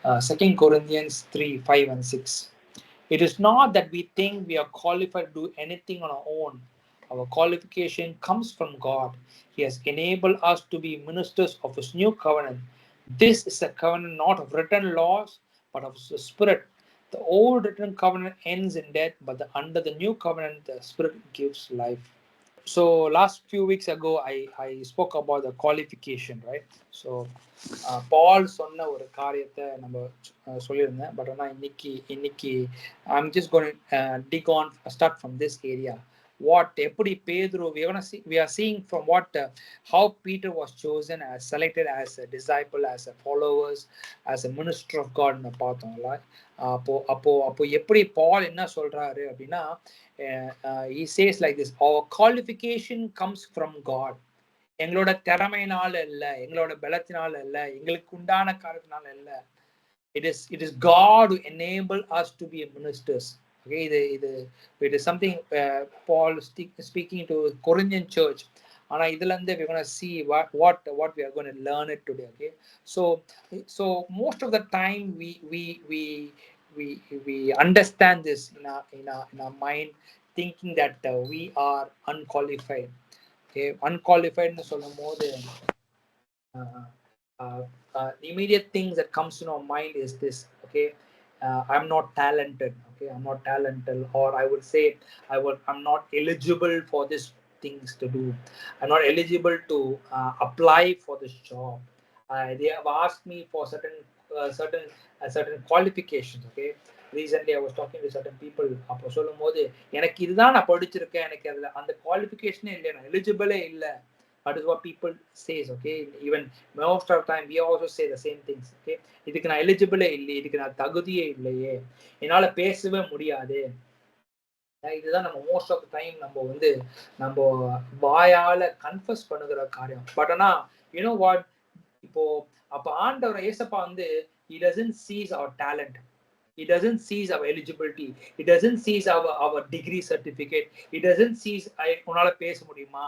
2 Corinthians 3, 5 and 6. It is not that we think we are qualified to do anything on our own. Our qualification comes from God. He has enabled us to be ministers of His new covenant. This is a covenant not of written laws, but of the Spirit. The old written covenant ends in death, but under the new covenant, the Spirit gives life. So last few weeks ago, I spoke about the qualification, right? So பால் சொன்ன ஒரு காரியத்தை நம்ம சொல்லியிருந்தேன். But ஆனால் இன்னைக்கு I'm just going to dig on, start from this area. What எப்படி பேதுரு, we are seeing from what how Peter was chosen as selected as a disciple, as a followers, as a minister of God ன்னு பார்த்தோம்ல. அப்போ அப்போ அப்போ எப்படி பால் என்ன சொல்றாரு அப்படின்னா, he says like this: our qualification comes from God. எங்களோட திறமையினால இல்ல, எங்களோட பலத்தினால இல்ல, எங்களுக்கு உண்டான காரணத்தினால இல்ல. It is God who enable us to be ministers. Okay, it is something Paul speaking to Corinthian church. ஆனா இதுல இருந்து we're going to see what we are going to learn it today. Okay, so most of the time we understand this in our mind, thinking that we are unqualified. Okay, unqualified ன்னு சொல்லும்போது the immediate things that comes to our mind is this. Okay, I'm not talented. Okay, I'm not talented, or I would say I'm not eligible for these things to do. I'm not eligible to apply for this job. They have asked me for certain qualifications. Okay, recently I was talking to certain people. அப்போ சொல்லும் போது எனக்கு இதுதான் நான் படிச்சிருக்கேன், எனக்கு அதுல அந்த குவாலிஃபிகேஷனே இல்லை, நான் எலிஜிபிளே இல்லை. That is what people says. Okay, even most of the time we also say the same things. Okay, இதுக்கு நான் எலிஜிபிளே இல்லை, இதுக்கு நான் தகுதியே இல்லையே, என்னால பேசவே முடியாது. இதுதான் நம்ம மோஸ்ட் ஆஃப் டைம் நம்ம வாயால கன்ஃபஸ் பண்ணுகிற காரியம். பட் ஆனா யூனோ வாட், இப்போ அப்ப ஆண்டவர் ஏசப்பா he doesn't sees our talent, he doesn't sees our eligibility, he doesn't sees our degree certificate, he doesn't sees உன்னால பேச முடியுமா.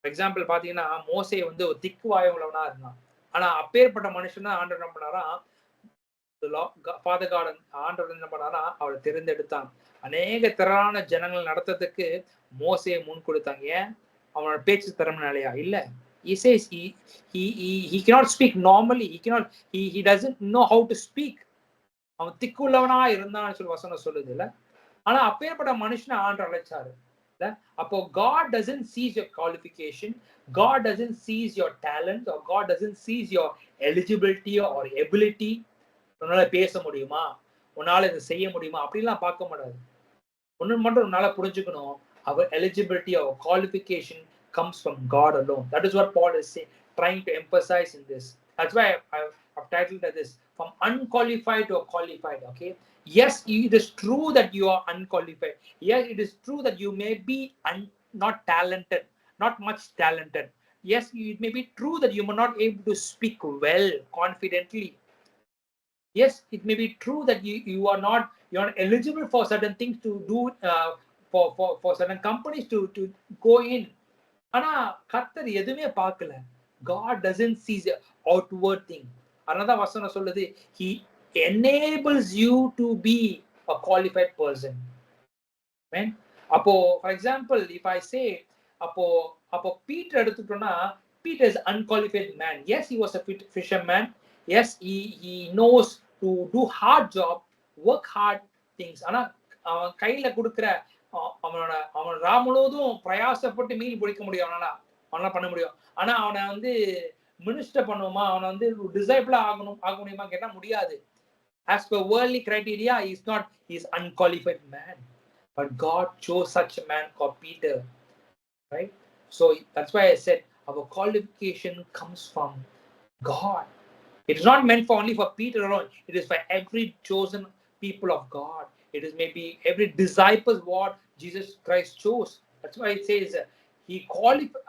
ஃபார் எக்ஸாம்பிள் பாத்தீங்கன்னா, மோசே ஒரு திக்கு வாயுள்ளவனா இருந்தான். ஆனா அப்பேற்பட்ட மனுஷனா ஆண்டவர் என்ன பண்ணாரா, ஃபாதர் காட் ஆண்டவர் என்ன பண்ணாரா, அவரை தேர்ந்தெடுத்தான். அநேக திரளான ஜனங்கள் நடத்துறதுக்கு மோசையை முன் கொடுத்தாங்க. ஏன்? அவனோட பேச்சு திறமையாலையா? இல்ல. He says he cannot speak normally. He doesn't know how to speak. அவன் திக்குள்ளவனா இருந்தான்னு சொல்லி வசனம் சொல்லுது இல்ல. ஆனா அப்பேற்பட்ட மனுஷனை ஆண்டவர் அழைச்சாரு. அப்போ God doesn't sees your qualification, God doesn't sees your talent, or God doesn't sees your eligibility or ability. உன்னால பேச முடியுமா, உன்னால இதை செய்ய முடியுமா அப்படிலாம் பார்க்க மாட்டாது. ஒன்று மட்டும் உன்னால புரிஞ்சுக்கணும், our eligibility, our qualification comes from God alone. That is what Paul is trying to emphasize in this. That's why I've titled this from unqualified to qualified. Okay, yes, it is true that you are unqualified. Yes, it is true that you may be not talented, not much talented. Yes, it may be true that you may not able to speak well, confidently. Yes, it may be true that you're not eligible for certain things to do, for certain companies to go in. ஆனா கர்த்தர் எதுவுமே பார்க்கல. God doesn't see the outward thing. அதனாலதான் வசனம் சொல்லுது, he enables you to be a qualified person. Right? அப்போ for example, if I say, அப்போ Peter எடுத்துட்டோம்னா, Peter is unqualified man. Yes, he was a fisherman. Yes, he knows to do hard job, work hard things. ஆனா அவன் கையில கொடுக்கிற அவன் முழுவதும் பிரயாசப்பட்டு மீன் பிடிக்க முடியும், அவனால பண்ண முடியும். ஆனா அவனை மினிஸ்டர் பண்ணுவோமா, அவனை டிசைபிளா ஆக முடியுமா கேட்டா முடியாது. As per worldly criteria, he's unqualified man. But God chose such a man called Peter, right? So that's why I said our qualification comes from God. It is not meant for only for Peter alone. It is for every chosen people of God. It is maybe every disciple what Jesus Christ chose. That's why it says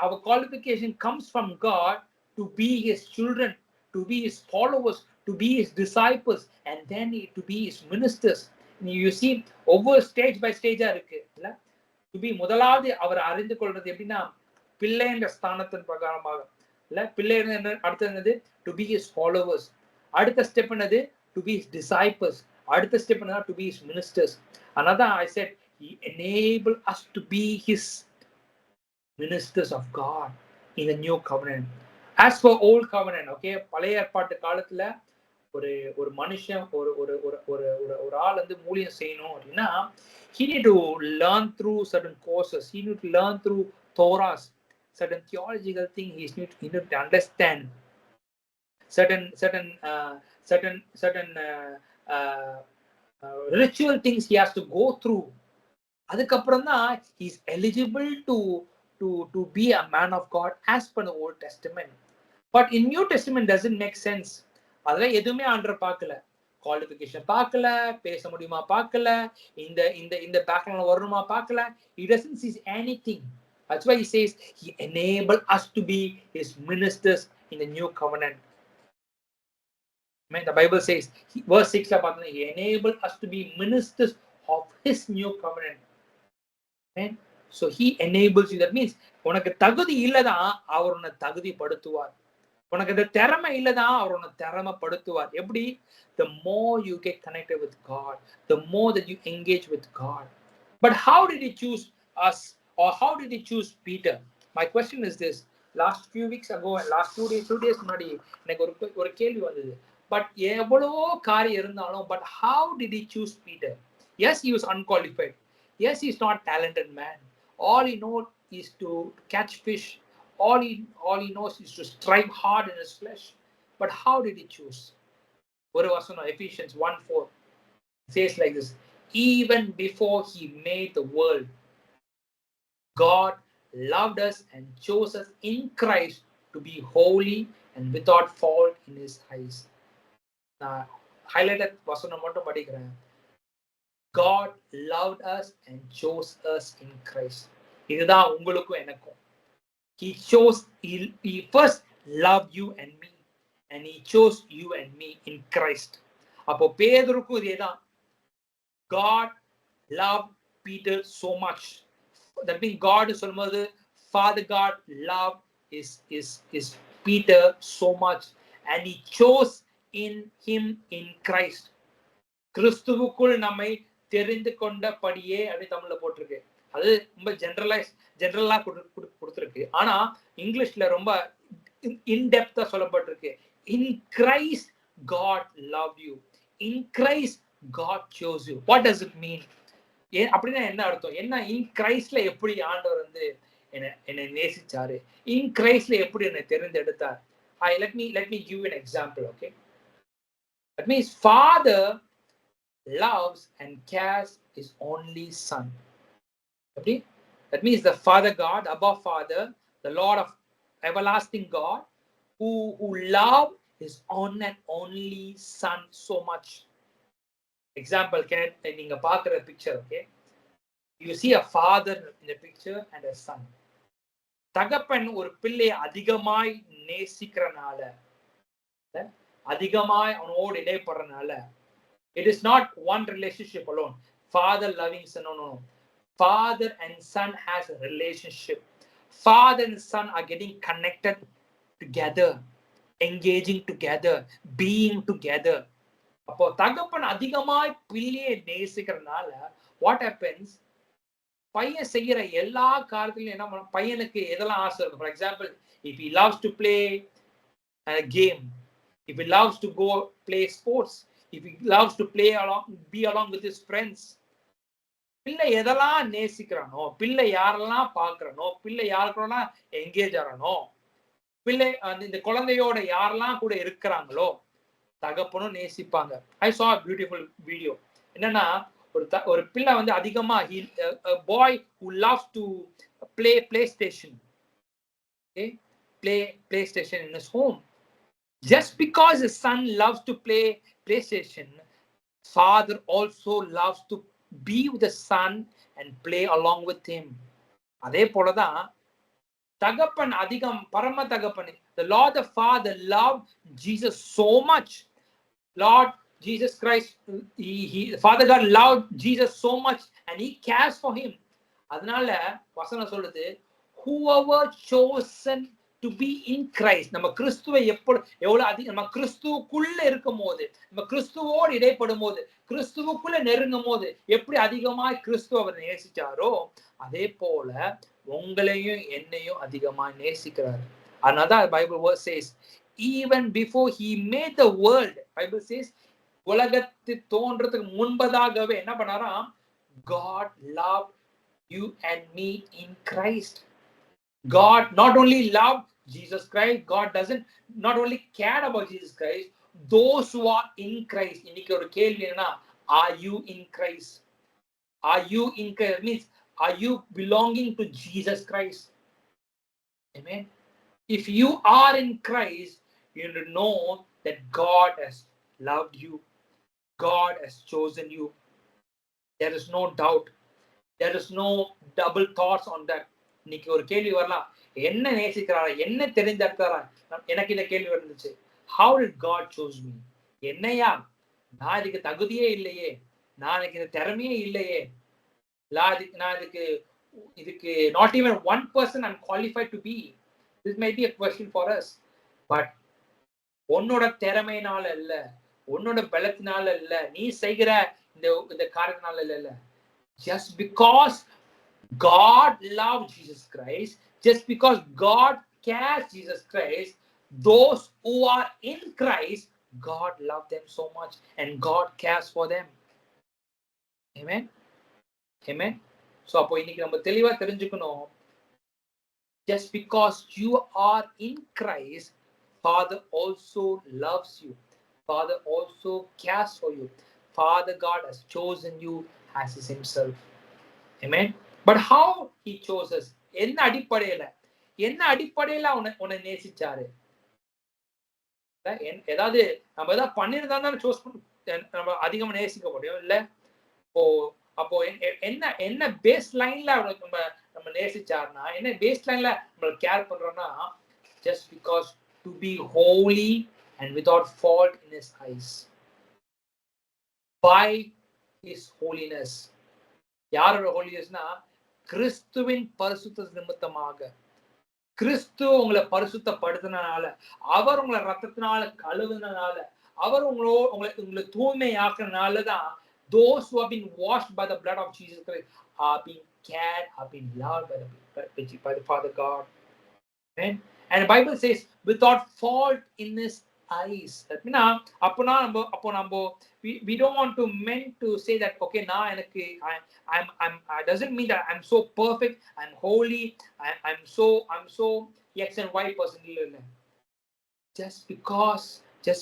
our qualification comes from God to be His children, to be His followers, to be His disciples, and then to be His ministers. You see, ஒவ்வொரு stage by ஸ்டேஜா இருக்கு இல்ல. To be முதலாவது அவர் அறிந்து கொள்றது எப்படின்னா, பிள்ளை என்ற ஸ்தானத்தின் பிரகாரமாக இல்ல. பிள்ளை அடுத்தது டு பி ஹிஸ் ஃபாலோவர்ஸ். அடுத்த ஸ்டெப் என்னது? To be his disciples. அடுத்த ஸ்டெப் என்னன்னா டு பி ஹிஸ் மினிஸ்டர்ஸ். அதனால ஐ set he enable us to be his ministers of God in the new covenant. As for old covenant, okay, பழைய ஏற்பாட்டு காலத்துல ஒரு ஒரு மனுஷன் ஒரு ஒரு ஒரு ஒரு ஒரு ஆள் வந்து ஊழியம் செய்யணும் அப்படின்னா he need to learn through certain courses, he need to learn through Torahs, certain theological thing, he need to understand certain ritual things he has to go through. அதுக்கப்புறம் தான் he is eligible to be a man of God as per the Old Testament. But in New Testament doesn't make sense. அதெல்லாம் எதுவுமே ஆண்டவர் பார்க்கல, qualification பார்க்கல, பேச முடியுமா பார்க்கல, இந்த இந்த இந்த பேக்ரவுண்ட் வரணுமா பார்க்கல. He doesn't see anything. That's why he says he enable us to be his ministers in the new covenant. I mean, the Bible says, verse 6 la pathna, he enabled us to be ministers of his new covenant. And so he enables you. That means உனக்கு தகுதி இல்லதான் அவர் உன்னை தகுதிப்படுத்துவார். உனக்கு இந்த திறமை இல்லதான் அவர் உன்னை திறமைப்படுத்துவார். எப்படி? The more you get connected with God, the more that you engage with God. But how did he choose us, or how did he choose Peter? My question is this. Last few weeks ago, last 2 days முன்னாடி எனக்கு ஒரு கேள்வி வந்தது. But எவ்வளவோ காரியம் இருந்தாலும், but how did he choose Peter? Yes, he was unqualified. Yes, he's not a talented man. All he knows is to catch fish. All he knows is to strive hard in his flesh. But how did he choose? ஒரு வசனம், Ephesians 1:4 says like this: even before he made the world, God loved us and chose us in Christ to be holy and without fault in his eyes. நான் highlighted வசனம் மட்டும் படிக்கிறேன். God loved us and chose us in Christ. இதுதான் உங்களுக்கும் எனக்கும். He first loved you and me, and he chose you and me in Christ. அப்போ பேதுருக்கும் இதேதான். God loved Peter so much. That means God சொல்லும்போது Father God loved is Peter so much, and he chose him in Christ. கிறிஸ்துவுக்குள் நம்மை தெரிந்து கொண்டபடியே அப்படி தமிழ்ல போட்டிருக்கு. அது ரொம்ப ஜெனரலா கொடுத்திருக்கு. ஆனா இங்கிலீஷ்ல ரொம்ப இன்டெப்தா சொல்லப்பட்டிருக்கு. In Christ God loved you. In Christ God chose you. What does it mean? அப்படின்னா என்ன அர்த்தம்? என்ன in Christல எப்படி ஆண்டவர் வந்து என்னை நேசிச்சாரு, in Christல எப்படி என்னை தெரிந்தெடுத்தார். Let me give you an example, okay? That means Father loves and cares his only son. Okay? That means the Father God, above Father, the Lord of everlasting God, who loved his own and only son so much. Example, நீங்க பார்க்கிற picture, okay? You see a father in the picture and a son. தகப்பன் ஒரு பிள்ளையை அதிகமாய் நேசிக்கிறனால, அதிகமாய் அவனோடு இடைப்படுறனால, it is not one relationship alone. Father loving son, no. Father and son has a relationship. Father and son are getting connected together, engaging together, being together. அப்போ தகப்பன் அதிகமாய் பிள்ளையை நேசிக்கிறனால what happens? பையன் செய்யற எல்லா காரியத்திலும் என்ன பண்ண, பையனுக்கு எதெல்லாம் ஆசை இருக்கும். For example, if he loves to play a game, if he loves to go play sports, if he loves to be along with his friends, பிள்ளை எதெல்லாம் நேசிக்கிறானோ, பிள்ளை யாரெல்லாம் பார்க்கறானோ, பிள்ளை யாருக்கெல்லாம் எங்கேஜ் ஆறானோ, பிள்ளை இந்த குழந்தையோட யாரெல்லாம் கூட இருக்கிறாங்களோ தகப்பனும் நேசிப்பாங்க. I saw a beautiful video. என்னன்னா ஒரு பிள்ளை வந்து அதிகமா a boy who loves to play PlayStation, okay, play PlayStation in his home. Just because his son loves to play PlayStation, father also loves to be with the son and play along with him. அதே போலதான் தகப்பன் அதிகம், பரம தகப்பன், the Lord the Father loved Jesus so much. Lord Jesus Christ, Father God loved Jesus so much and he cares for him. அதனால வசனம் சொல்லுது, whoever chosen to be in Christ. நம்ம கிறிஸ்துவை எவ்வளவு அதிகம் நம்ம கிறிஸ்துவுக்குள்ள இருக்கும் போது, நம்ம கிறிஸ்துவோடு இடைப்படும் போது, கிறிஸ்துவுக்குள்ள நெருங்கும் போது எப்படி அதிகமாய் கிறிஸ்துவ அவர் நேசிச்சாரோ அதே போல உங்களையும் என்னையும் அதிகமாய் நேசிக்கிறார். அதனாலதான் Bible verse says even before he made the world, Bible says உலகத்து தோன்றதுக்கு முன்பதாகவே என்ன பண்ணாராம், God loved you and me in Christ. God not only loved Jesus Christ, God doesn't not only cared about Jesus Christ, those who are in Christ. இன்னைக்கு ஒரு கேள்வி என்னன்னா, are you in Christ? Are you in Christ? Means, are you belonging to Jesus Christ? Amen. If you are in Christ, you need to know that God has loved you. God has chosen you. There is no doubt. There is no double thoughts on that. இன்னைக்கு ஒரு கேள்வி வரலாம், என்ன நேசிக்கிறாரா, என்ன தெரிந்தெடுத்தாரா? எனக்கு இந்த கேள்வி வந்துச்சு, how did God choose me? என்னையா, நான் இதுக்கு தகுதியே இல்லையே, நான் இதுக்கு திறமையே இல்லையே, நான் இதுக்கு not even one person I'm qualified to be. This may be a question for us, but உன்னோட திறமையினால இல்ல, உன்னோட பலத்தினால இல்ல, நீ செய்கிற இந்த காரியத்தினால இல்ல. Just because God loved Jesus Christ, just because God cares Jesus Christ, those who are in Christ, God loves them so much and God cares for them. Amen. Amen. So அப்போ இன்னைக்கு நம்ம தெளிவா தெரிஞ்சுக்கணும், just because you are in Christ, Father also loves you. Father also cares for you. Father God has chosen you as his himself. Amen. But how he chose us? என்ன அடிப்படையில உன்னை நேசிச்சாரு? ஏதாவது நம்ம ஏதாவது பண்ணிருந்தா தான் சூஸ் நம்ம அதிகமா நேசிக்க முடியும் இல்ல? அப்போ என்ன பேஸ் லைன்ல நம்ம நேசிச்சாருன்னா, என்ன பேஸ் லைன்ல நம்ம கேர் பண்றோம்னா, just because to be holy and without fault in his eyes. By his holiness. யாரோட ஹோலினஸ்னா, கிறிஸ்துவின் பரிசுத்த நிமித்தமாக. கிறிஸ்து உங்களை பரிசுத்தப்படுத்தினால, அவர் உங்களை ரத்தத்தினால கழுவுனால, அவர் உங்களை தூய்மையாக்குறதுனாலதான் those who have been washed by the blood of Jesus Christ are being cared, are being loved by the Father God. Amen. And the Bible says without fault in his eyes. That means அப்போ நம்ம we don't want to meant to say that okay, now I'm doesn't mean that I'm so perfect, I'm holy, I'm so X and Y person. Just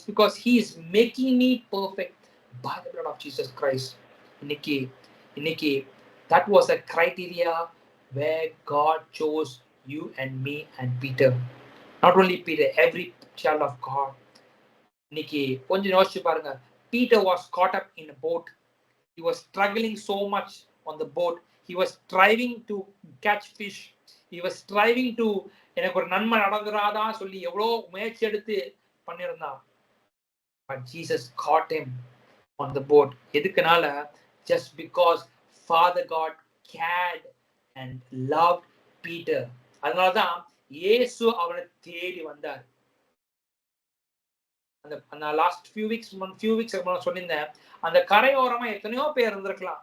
because he is making me perfect by the blood of Jesus Christ. இன்னைக்கு that was a criteria where God chose you and me and Peter. Not only Peter, every child of God. இன்னைக்கு கொஞ்சம் யோசிச்சு பாருங்க, Peter was caught up in a boat. He was struggling so much on the boat. He was striving to catch fish. He was striving to எனக்கு ஒரு நன்மை நடந்துராதா சொல்லி எவ்வளோ முயற்சி எடுத்து பண்ணிருந்தான். But Jesus caught him on the boat. எதுக்குனால? Just because Father God cared and loved Peter. அதனாலதான் இயேசு அவனை தேடி வந்தார். அந்த லாஸ்ட் few weeks சொல்லியிருந்தேன், அந்த கரையோரமா எத்தனையோ பேர் இருந்திருக்கலாம்,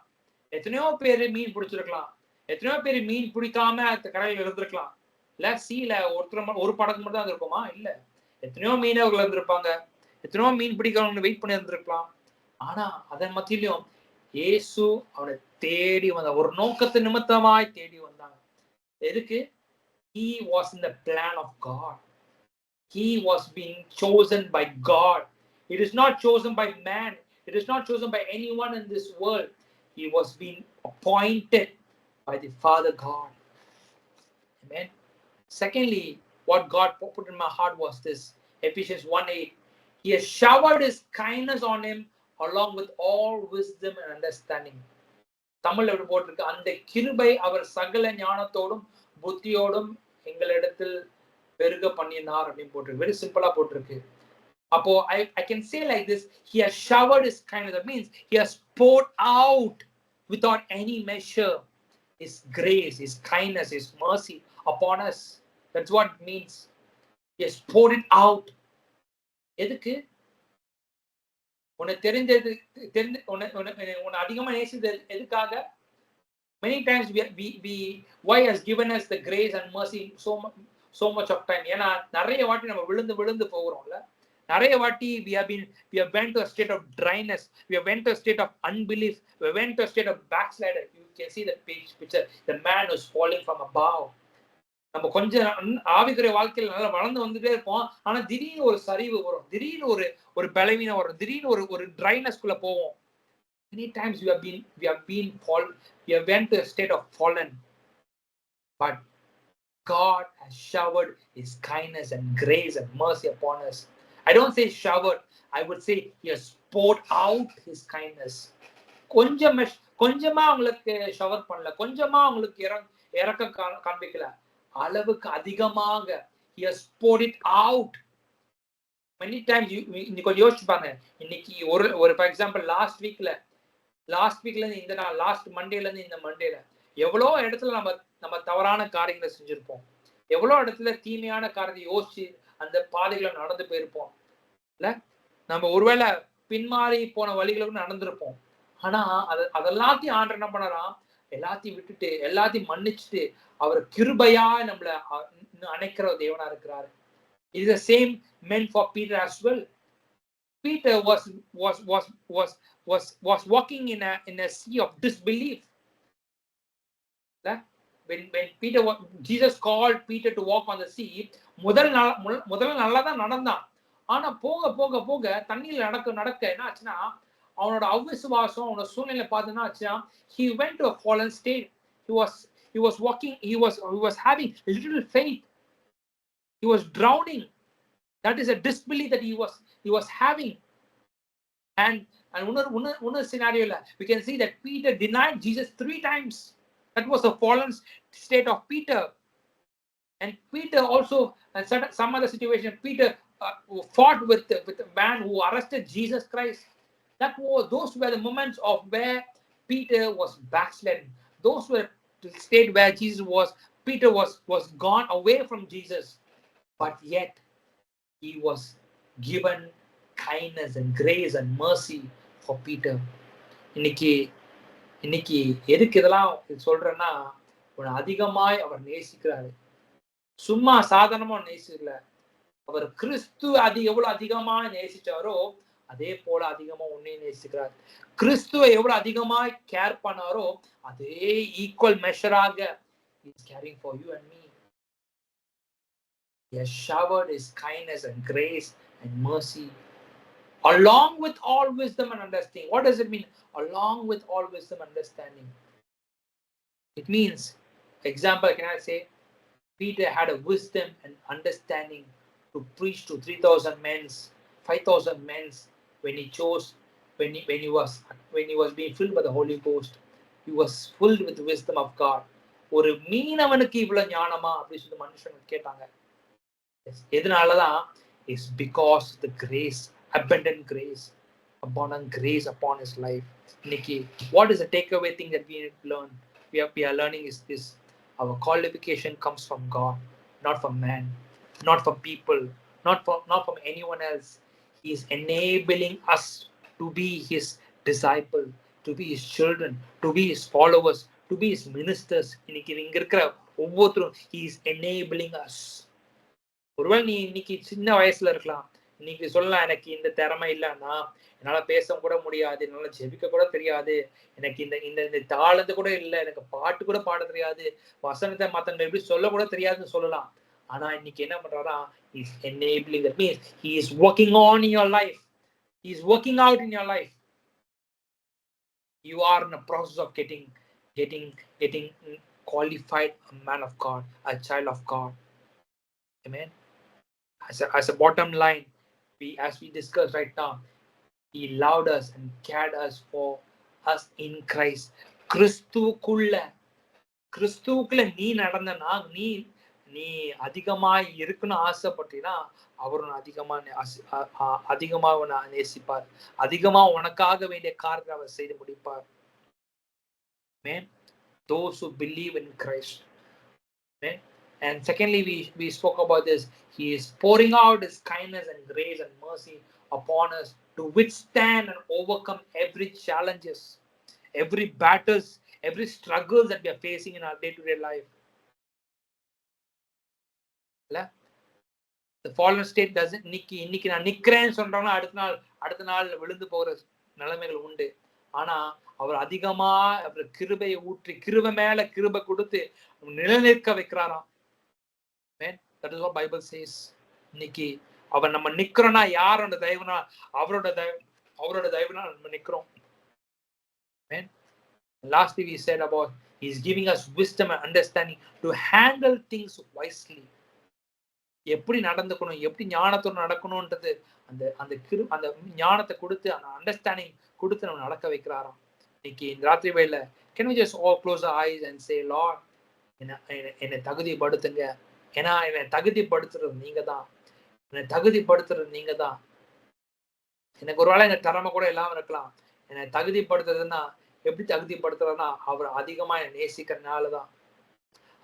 எத்தனையோ பேர் மீன் பிடிச்சிருக்கலாம், எத்தனையோ பேர் மீன் பிடிக்காம அந்த கரையில் இருந்திருக்கலாம். இல்ல சீல ஒரு படகு மட்டும் தான் இருக்குமா? இல்ல, எத்தனையோ மீனவர்கள் இருந்திருப்பாங்க, எத்தனையோ மீன் பிடிக்கிறவங்க வெயிட் பண்ணி இருந்திருக்கலாம். ஆனா அதன் மத்தியிலும் இயேசு அவனை தேடி வந்த ஒரு நோக்கத்து நிமித்தமாய் தேடி வந்தாங்க. எதுக்கு? He was in the plan of God. He was being chosen by God. It is not chosen by man. It is not chosen by anyone in this world. He was being appointed by the Father God. Amen. Secondly, what God put in my heart was this. Ephesians 1:8. He has showered his kindness on him along with all wisdom and understanding. தமிழ்ல எப்படி போட்டிருக்கு? அந்த கிருபை அவர் சகல ஞானத்தோடும் புத்தியோடும் எங்களிடத்தில் பெருக பண்ணினார் அப்படின்னு போட்டிருக்கு. வெரி சிம்பிளா போட்டிருக்கு. அப்போ I can say like this, he has showered his kindness. That means he has poured out without any measure his grace, his kindness, his mercy upon us. That's what it means. He has poured it out. எதுக்கு? உன்னை தெரிஞ்சது உன்னை அதிகமா நேசித்தது எதுக்காக? Many times why has given us the grace and mercy so much of time. ஏன்னா நிறைய வாட்டி நம்ம விழுந்து போகிறோம்ல. நிறைய வாட்டி we have went to a state of dryness. We have went to a state of unbelief. We have went to a state of backslider. You can see the picture. The man who is falling from above. நம்ம கொஞ்சம் ஆவிக்குரிய வாழ்க்கையில் நல்லா வளர்ந்து வந்துட்டே இருப்போம். ஆனா திடீர்னு ஒரு சரிவு வரும், திடீர்னு ஒரு பலவீனம் வரும், திடீர்னு ஒரு ட்ரைனஸ்குள்ள போவோம். Many times we have went to a state of fallen, but God has showered His kindness and grace and mercy upon us. I don't say showered, I would say He has poured out His kindness. கொஞ்சமா உங்களுக்கு shower பண்ணல, கொஞ்சமா உங்களுக்கு இறக்க காண்பிக்கல, அளவுக்கு அதிகமாக He has poured it out. Many times இன்னைக்கு கொஞ்சம் யோசிச்சு பாருங்க. இன்னைக்கு ஒரு ஃபார் எக்ஸாம்பிள் லாஸ்ட் வீக்ல இருந்து இந்த நாள், லாஸ்ட் மண்டேல இருந்து இந்த மண்டேல எவ்வளோ இடத்துல நம்ம தவறான காரியங்களை செஞ்சிருப்போம், எவ்வளோ இடத்துல தீமையான காரியத்தை யோசிச்சு அந்த பாதைகளை நடந்து போயிருப்போம் இல்ல. நம்ம ஒருவேளை பின்மாறி போன வழிகளுக்கு நடந்திருப்போம். ஆனா அதெல்லாத்தையும் ஆண்டவர் என்ன பண்ணறான்? எல்லாத்தையும் விட்டுட்டு எல்லாத்தையும் மன்னிச்சுட்டு அவர் கிருபையா நம்மள அணைக்கிற தேவனா இருக்கிறாரு. It is the same meant for Peter as well. Peter was walking in a sea of disbelief. When Jesus called Peter to walk on the sea, முதல்ல நல்லா தான் நடந்தான். ஆனா போக தண்ணியில நடக்க என்ன ஆச்சுன்னா, அவனோட அவிசுவாசம், அவனோட சூழ்நிலை பார்த்து என்ன ஆச்சுன்னா, he went to a fallen state. He was walking, he was having little faith. He was drowning. That is a disbelief that he was having. And another scenario, we can see that Peter denied Jesus 3 times. That was a fallen state of Peter. And Peter also, and some other situation, Peter fought with the man who arrested Jesus Christ. Those were the moments of where Peter was backslidden. Those were the state where Peter was gone away from Jesus. But yet he was given kindness and grace and mercy for Peter. இன்னைக்கு எதுக்கு இதெல்லாம் சொல்றேன்னா, அதிகமாய் அவர் நேசிக்கிறாரு. சும்மா சாதாரணமா நேசிக்கல. அவர் கிறிஸ்து எவ்வளவு அதிகமா நேசிச்சாரோ அதே போல அதிகமா உன்னை நேசிக்கிறார். கிறிஸ்துவை எவ்வளவு அதிகமா கேர் பண்ணாரோ அதே equal மெஷராக he is caring for you and me. He has showered His kindness and grace and mercy along with all wisdom and understanding. What does it mean? Along with all wisdom and understanding. It means, example, can I say, Peter had a wisdom and understanding to preach to 3,000 men, 5,000 men when he was being filled by the Holy Ghost. He was filled with the wisdom of God. ஒரு மீனவனுக்கு இவ்வளவு ஞானமா அப்படி சொல்லி மனுஷங்க கேட்டாங்க. எதனாலதான்? It's because the grace, abundant grace upon his life. Nikki, what is the takeaway thing that we need to learn? We are learning is this: our qualification comes from God, not from man, not from people, not from anyone else. He is enabling us to be His disciple, to be His children, to be His followers, to be His ministers. இன்னைக்கு இங்க இருக்கிற ஒவ்வொருத்தரும் He is enabling us. ஒருவேளை நீ இன்னைக்கு சின்ன வயசுல இருக்கலாம், இன்னைக்கு சொல்லலாம், எனக்கு இந்த திறமை இல்லைன்னா, என்னால பேச கூட முடியாது, என்னால ஜெபிக்க கூட தெரியாது, எனக்கு இந்த தாளந்து கூட இல்லை, எனக்கு பாட்டு கூட பாட தெரியாது, வசனத்தை மத்தவங்க எப்படி சொல்ல கூட தெரியாதுன்னு சொல்லலாம். ஆனா இன்னைக்கு என்ன பண்றாரா? He is enabling. That means He is working on in your life. He is working out in your life. You are in the process of getting qualified a man of God, a child of God. Amen. As a bottom line, as we discussed right now, He loved us and cared us for us in Christ. கிறிஸ்துவுக்குள்ள நீ நடந்தனா, நீ அதிகமா இருக்கணும் ஆசைப்பட்டீங்கன்னா அவரும் அதிகமா நேசிப்பார், அதிகமா உனக்காக வேண்டிய காரியத்தை அவர் செய்து முடிப்பார். Amen. Those who believe in Christ. Amen. And secondly, we spoke about this. He is pouring out his kindness and grace and mercy upon us to withstand and overcome every challenges, every battles, every struggles that we are facing in our day-to-day life. The fallen state doesn't இன்னைக்கு நான் நிக்கிறேன்னு சொல்றவங்க அடுத்த நாள் விழுந்து போகிற நிலைமைகள் உண்டு. ஆனா அவர் அதிகமா அவர் கிருபையை ஊற்றி கிருபை மேல கிருபை கொடுத்து நிலைநிற்க வைக்கிறாராம். That is what Bible says. இன்னைக்கு அவர் நம்ம நிக்கிறோம்னா யாரோட தயவுனா அவரோட தயவுனா நம்ம நிக்கிறோம். Lastly we said about he's giving us wisdom and understanding to handle things wisely. எப்படி நடந்துக்கணும், எப்படி ஞானத்தோடு நடக்கணும்ன்றது அந்த ஞானத்தை கொடுத்து அந்த அண்டர்ஸ்டாண்டிங் கொடுத்து நம்ம நடக்க வைக்கிறாராம். இன்னைக்கு இந்த ராத்திரி வேளையில can we just all close our eyes and say, Lord, என்னை தகுதிப்படுத்துங்க. ஏன்னா என்னை தகுதிப்படுத்துறது நீங்க தான். எனக்கு ஒருவேளை எங்க திறமை கூட இல்லாம இருக்கலாம். என்னை தகுதிப்படுத்துறதுன்னா எப்படி தகுதிப்படுத்துறதுன்னா அவர் அதிகமா என்னை நேசிக்கிறதுனாலதான்,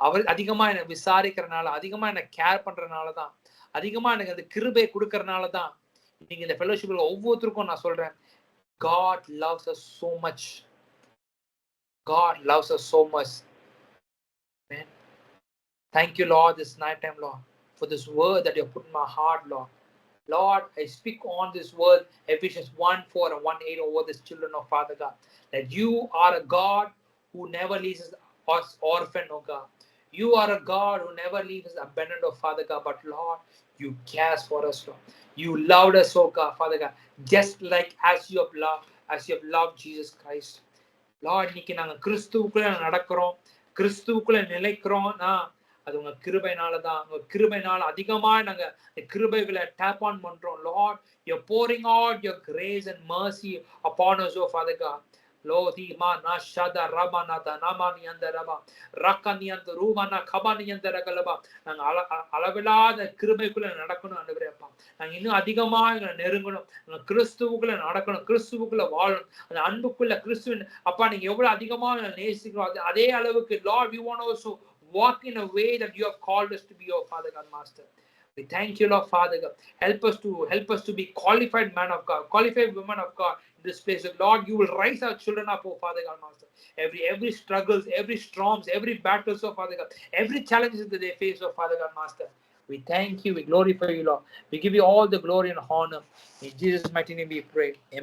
அவர் அதிகமா என்னை விசாரிக்கிறதுனால, அதிகமா என்னை கேர் பண்றதுனாலதான், அதிகமா எனக்கு அந்த கிருபை கொடுக்கறதுனாலதான். நீங்க இந்த ஃபெலோஷிப்ல ஒவ்வொருத்தருக்கும் நான் சொல்றேன், God loves us so much. God loves us so much. Amen. Thank you, Lord, this night time, Lord, for this word that you have put in my heart, Lord. Lord, I speak on this word, Ephesians 1:4 and 1:8 over this children of Father God, that you are a God who never leaves us orphan, oh God. You are a God who never leaves us abandoned, oh Father God, but Lord, you care for us, Lord. You loved us, oh God, Father God, just like as you have loved Jesus Christ. Lord, இன்னைக்கு நாங்க கிறிஸ்துவுக்குள்ள நடக்கிறோம், கிறிஸ்துவுக்குள்ள நிலைக்கிறோம்னா அது உங்க கிருபைனாலதான். உங்க கிருபைனால அதிகமா நாங்க கிருபைகளை tape on பண்றோம். Lord, you're pouring out your grace and mercy upon us, oh Father God. Lord, ma na shada rabanata namani andaraba rakani and rumana kabani andaragalaba. நாங்க அளவில்லாத கிருபைக்குள்ள நடக்கணும் ஆண்டவரே அப்பா. நாங்க இன்னும் அதிகமா நெருங்கணும், கிறிஸ்துவுக்குள்ள நடக்கணும், கிறிஸ்துவுக்குள்ள வாழணும், அந்த அன்புக்குள்ள கிறிஸ்துவின் அப்பா நீங்க எவ்வளவு அதிகமா நேசிக்கிறோம் அதே அளவுக்கு Lord, we want to also walk in a way that you have called us to be, oh Father God, Master. We thank you, Lord, Father God. Help us to be qualified man of God, qualified woman of God in this place. Lord, you will raise our children up, oh Father God, Master. Every struggles, every storms, every battles, oh Father God, every challenges that they face, oh Father God, Master. We thank you, we glorify you, Lord. We give you all the glory and honor. In Jesus' mighty name we pray. Amen.